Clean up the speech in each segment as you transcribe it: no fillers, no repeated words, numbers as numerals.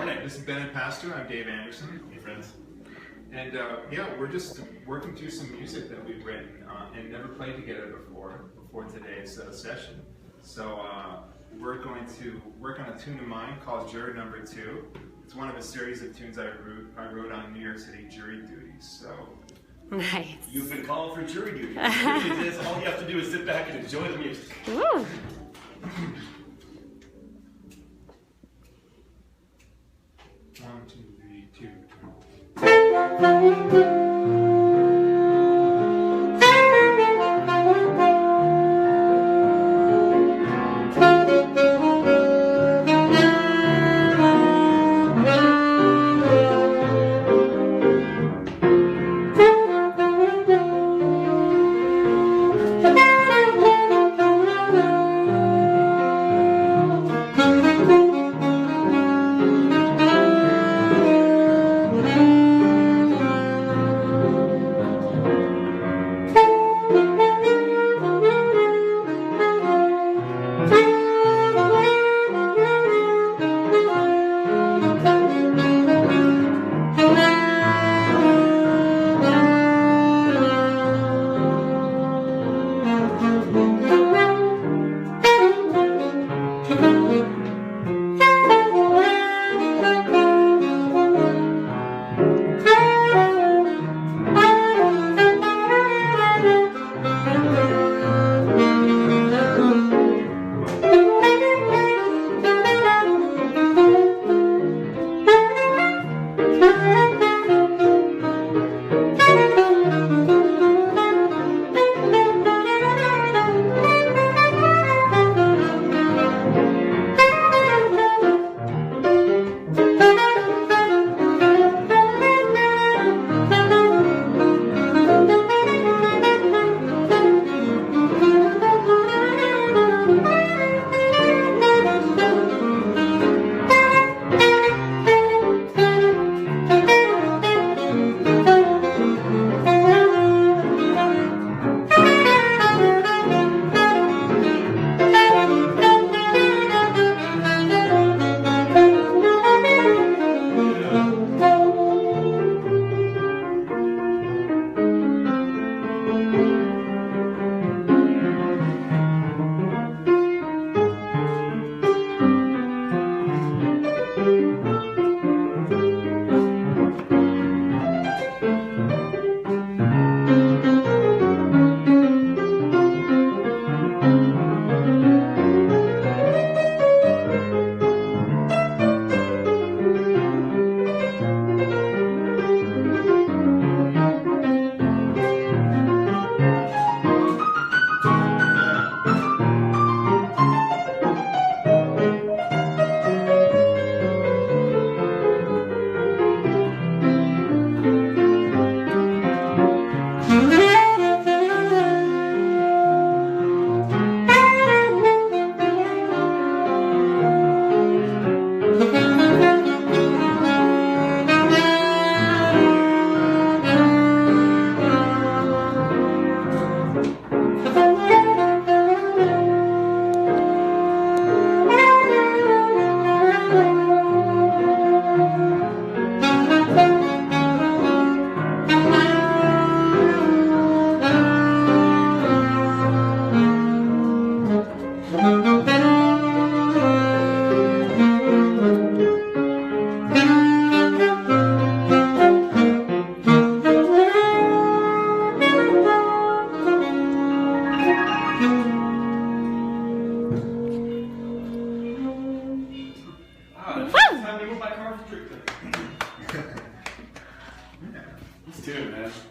morning. This is Bennett Pastor. I'm Dave Anderson. Hey, friends. And yeah, we're just working through some music that we've written and never played together before today's session. So we're going to work on a tune of mine called Jury Number 2. It's one of a series of tunes I wrote on New York City jury duties. So nice. You've been called for jury duty. All you have to do is sit back and enjoy the music. Woo. One, two, three, two.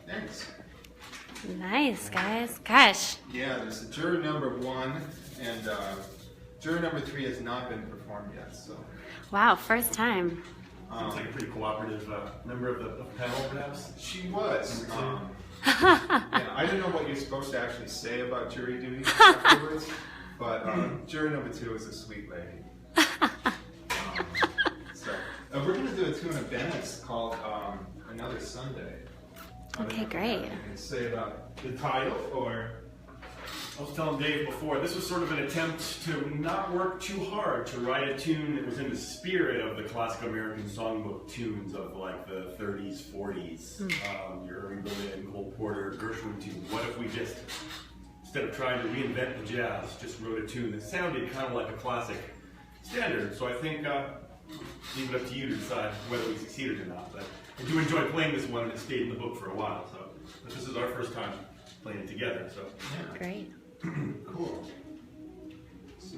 Thanks. Nice, guys. Gosh. Yeah, there's a Jury Number 1, and Jury Number 3 has not been performed yet. So. Wow, first time. Seems like a pretty cooperative member of the panel, perhaps. She was. Yeah, I don't know what you're supposed to actually say about jury duty afterwards, but Jury Number 2 is a sweet lady. We're going to do a tune of Bennett's called Another Sunday. Okay, great. You can say about the title or I was telling Dave before, this was sort of an attempt to not work too hard, to write a tune that was in the spirit of the classical American songbook tunes of like the 30s, 40s, your Irving Berlin, Cole Porter, Gershwin tunes. What if we just, instead of trying to reinvent the jazz, just wrote a tune that sounded kind of like a classic standard? So I think, leave it up to you to decide whether we succeeded or not. But I do enjoy playing this one, and it stayed in the book for a while. So but this is our first time playing it together. So Yeah. Great. Cool. So,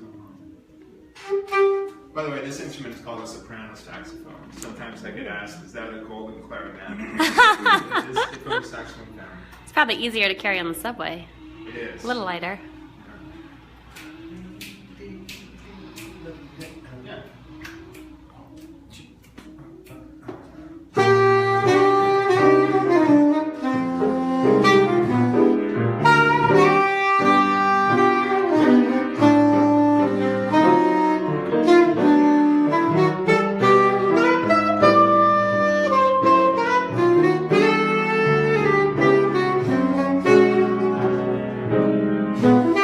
by the way, this instrument is called a soprano saxophone. Sometimes I get asked, is that a golden clarinet? It is from the saxophone family. It's probably easier to carry on the subway. It is. A little lighter. Yeah. Thank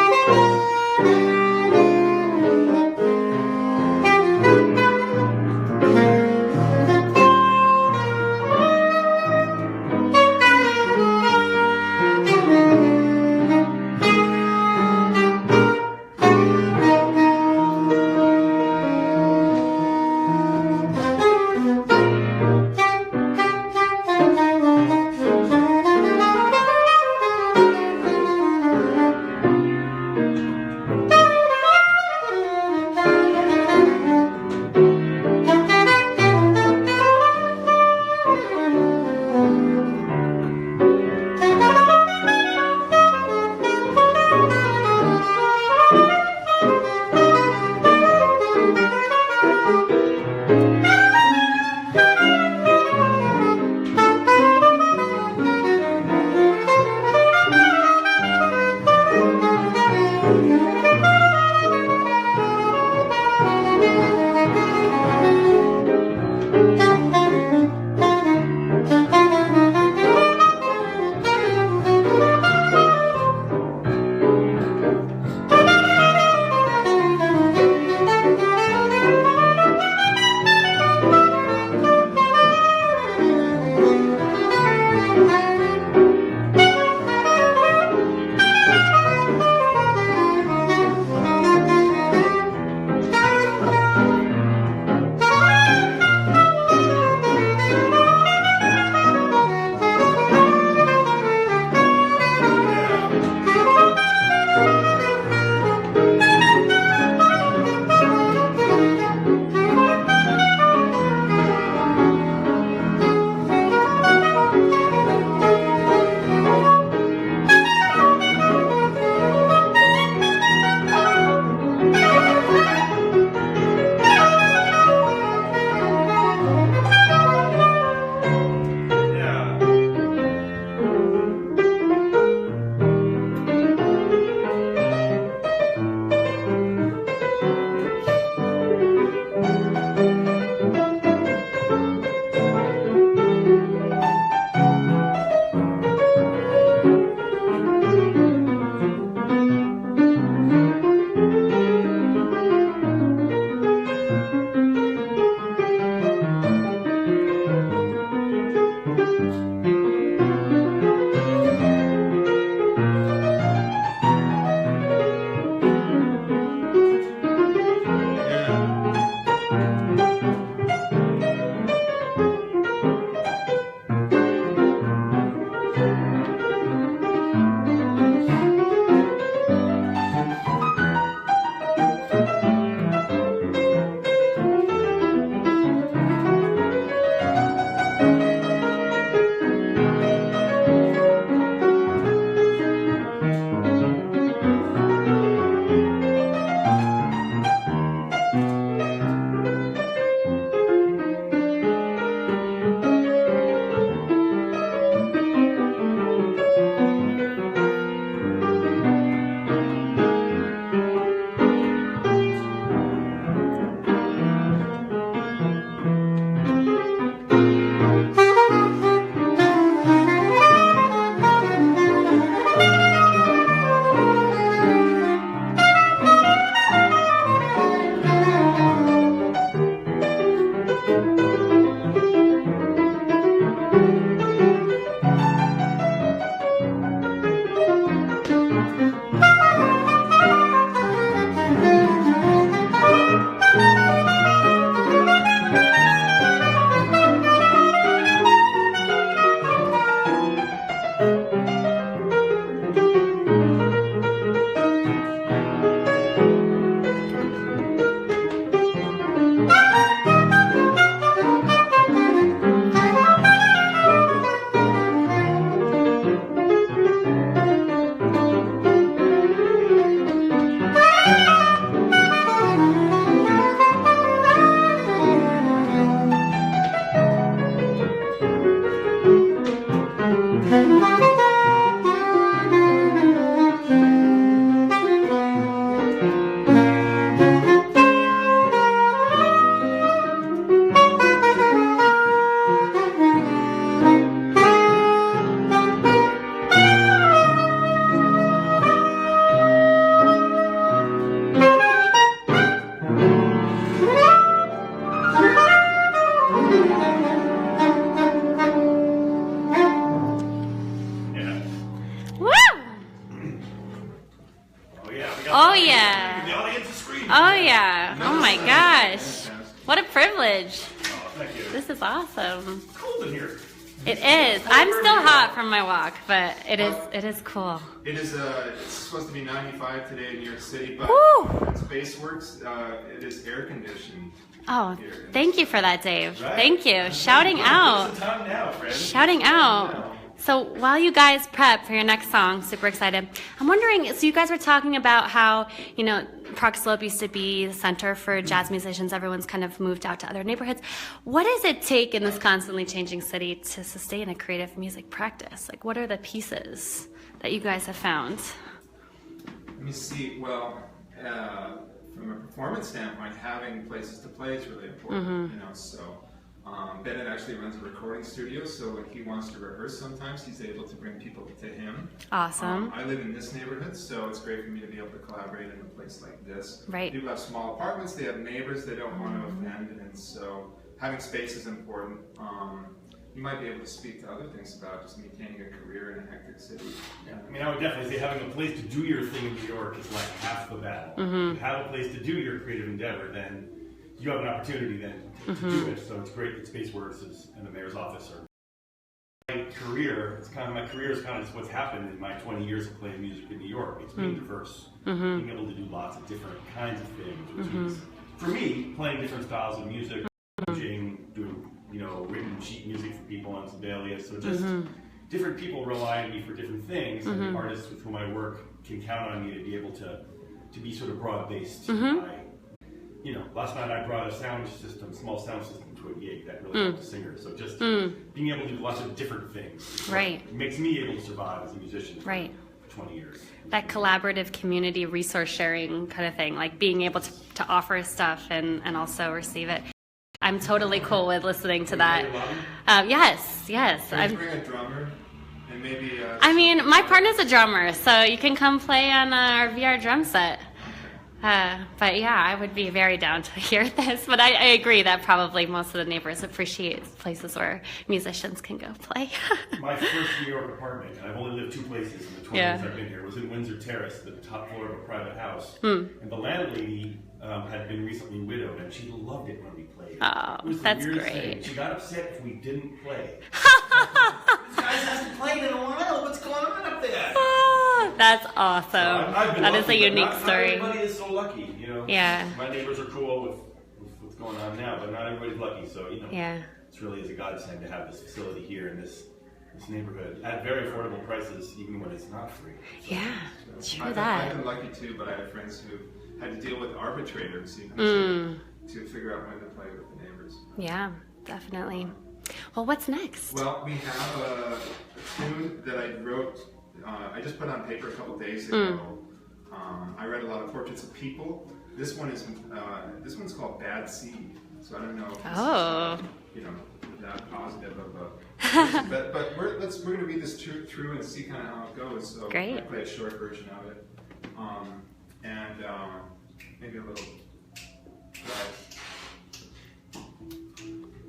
Thank you. This is awesome. It's cold in here. It is. I'm still hot from my walk, but it is cool. It is. It's supposed to be 95 today in New York City, but Woo! at Spaceworks, it is air conditioned. Oh, here. thank you for that, Dave. Right? Thank you. Shouting out. It's the time now, friend. Shouting out. So while you guys prep for your next song, super excited, I'm wondering, so you guys were talking about how, Park Slope used to be the center for jazz musicians. Everyone's kind of moved out to other neighborhoods. What does it take in this constantly changing city to sustain a creative music practice? Like, what are the pieces that you guys have found? Let me see. Well, from a performance standpoint, having places to play is really important. So Bennett actually runs a recording studio, so when he wants to rehearse sometimes, he's able to bring people to him. Awesome. I live in this neighborhood, so it's great for me to be able to collaborate in a place like this. Right. People have small apartments, they have neighbors they don't want to offend, and so having space is important. You might be able to speak to other things about just maintaining a career in a hectic city. Yeah. I mean, I would definitely say having a place to do your thing in New York is like half the battle. If you have a place to do your creative endeavor, then you have an opportunity then to do it. So it's great that Spaceworks and the mayor's office are. My career is kind of just what's happened in my 20 years of playing music in New York. It's being diverse, being able to do lots of different kinds of things, which means, for me, playing different styles of music, doing written sheet music for people on Sibelius. So just different people rely on me for different things, and the artists with whom I work can count on me to be able to be sort of broad-based. Last night I brought a small sound system to a gig that really helped the singer. So just being able to do lots of different things makes me able to survive as a musician for 20 years. That collaborative community resource sharing kind of thing, like being able to offer stuff and also receive it. I'm totally cool with listening to that. Yes. Can you bring a drummer and maybe? My partner's a drummer, so you can come play on our VR drum set. But yeah, I would be very down to hear this. But I agree that probably most of the neighbors appreciate places where musicians can go play. My first New York apartment, and I've only lived two places in the 20 years I've been here, was in Windsor Terrace, the top floor of a private house. And the landlady had been recently widowed, and she loved it when we played. Oh, it was the that's weirdest great. thing. She got upset if we didn't play. This guy hasn't played in a while. What's going on up there? Oh, that's awesome. So I've been that lucky, is a unique not story. Not everybody is so lucky, Yeah. My neighbors are cool with what's going on now, but not everybody's lucky. So it's really a godsend to have this facility here in this neighborhood at very affordable prices, even when it's not free. So, True that. I've been lucky too, but I have friends who had to deal with arbitrators to figure out when to play with the neighbors. Yeah, definitely. Well, what's next? Well, we have a tune that I wrote. I just put on paper a couple days ago. I read a lot of portraits of people. This one's called Bad Seed. So I don't know if this is, that positive of a but we're going to read this through and see kind of how it goes. So Great. I'll play a short version of it, and maybe a little.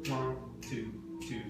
One, two, three.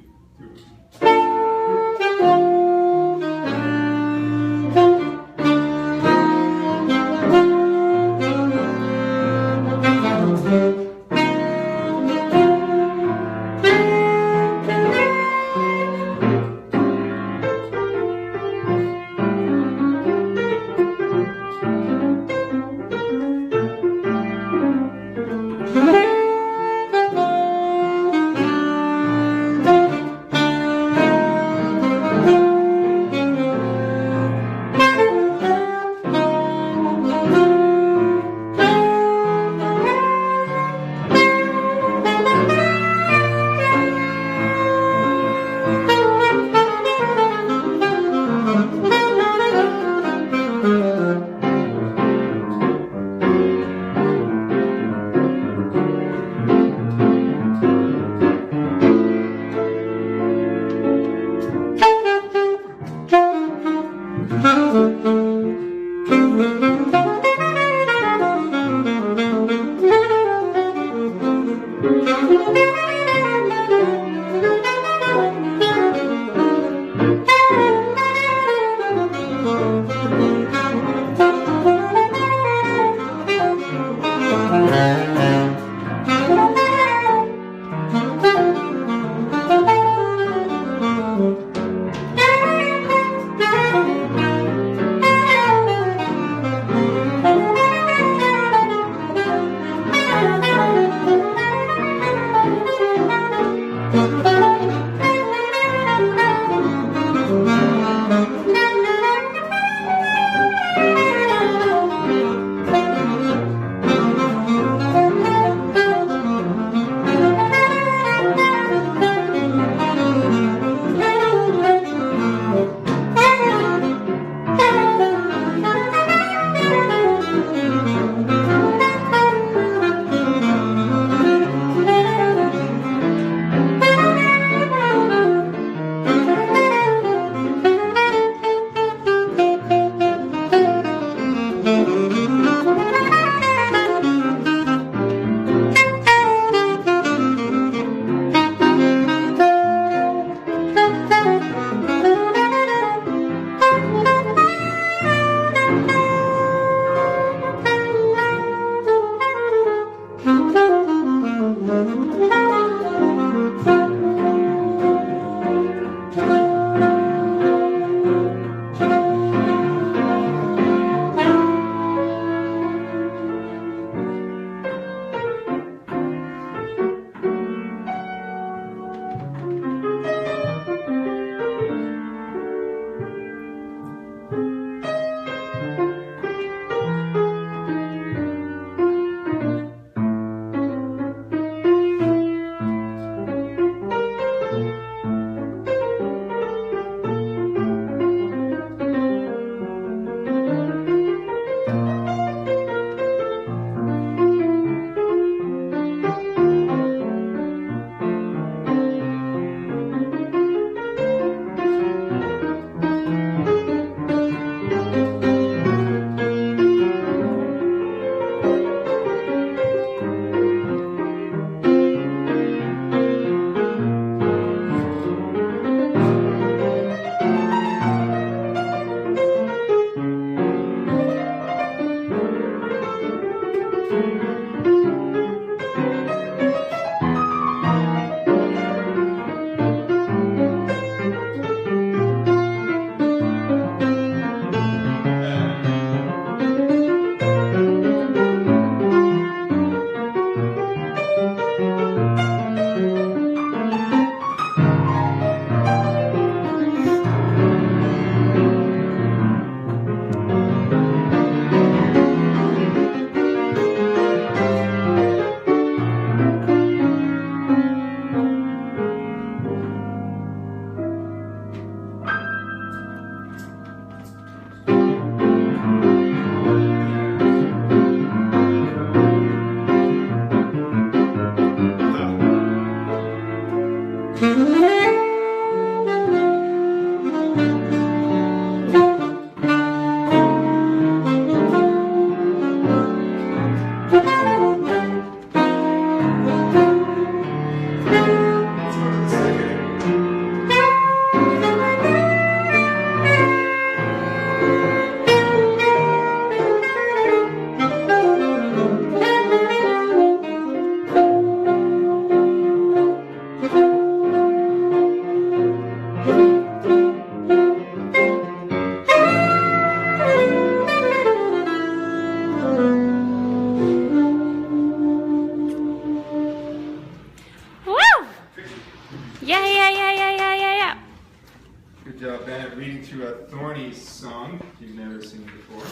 Bennett reading through a Thorny song you've never seen before.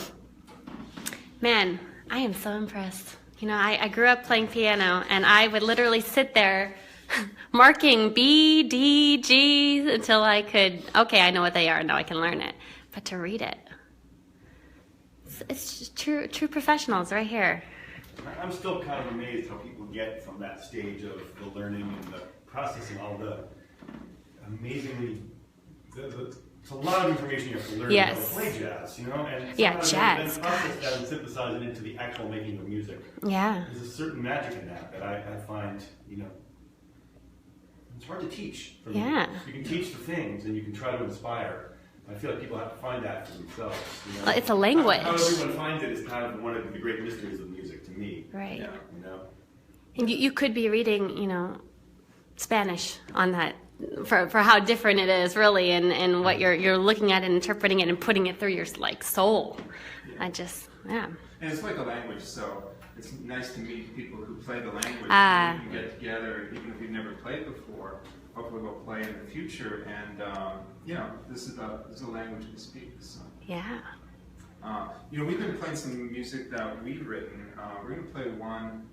Man, I am so impressed. You know, I grew up playing piano, and I would literally sit there marking B, D, G until I could, okay, I know what they are, now I can learn it. But to read it, it's just true professionals right here. I'm still kind of amazed how people get from that stage of the learning and the processing all the amazingly, it's a lot of information you have to learn how to play jazz, you know? And yeah, jazz. Then process that and synthesize it into the actual making of music. Yeah. There's a certain magic in that I find, you know, it's hard to teach. Yeah. You can teach the things and you can try to inspire. I feel like people have to find that for themselves. You know? Well, it's a language. How everyone finds it is kind of one of the great mysteries of music to me. Right. Yeah, you know? And you could be reading, you know, Spanish on that for how different it is really, and what you're looking at and interpreting it and putting it through your like soul. Yeah. Yeah. And it's like a language, so it's nice to meet people who play the language. We can get together, even if we've never played before. Hopefully, we'll play in the future. And this is a language we speak. So. Yeah. We've been playing some music that we've written. We're going to play one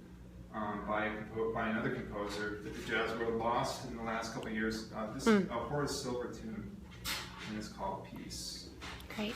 by another composer that the jazz world lost in the last couple of years. This is a Horace Silver tune, and it's called Peace. Great.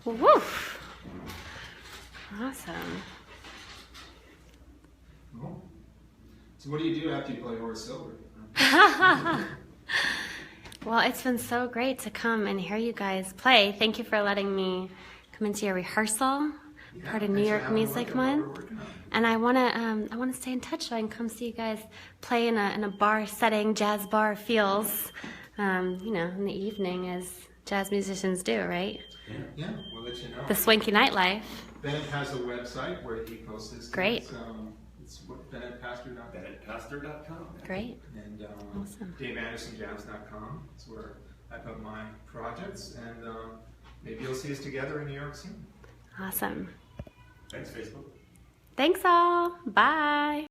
Woof. Awesome. Cool. So what do you do after you play Horace Silver? Well, it's been so great to come and hear you guys play. Thank you for letting me come into your rehearsal, part of New York Music Month. And I wanna stay in touch so I can come see you guys play in a bar setting, jazz bar feels, in the evening as jazz musicians do, right? Yeah, we'll let you know. The swanky nightlife. Bennett has a website where he posts his Great. things, It's what, BennettPastor.com. BennettPastor.com. Great. And Awesome. DaveAndersonJazz.com. That's where I put my projects, and maybe you'll see us together in New York soon. Awesome. Thanks, Facebook. Thanks all. Bye.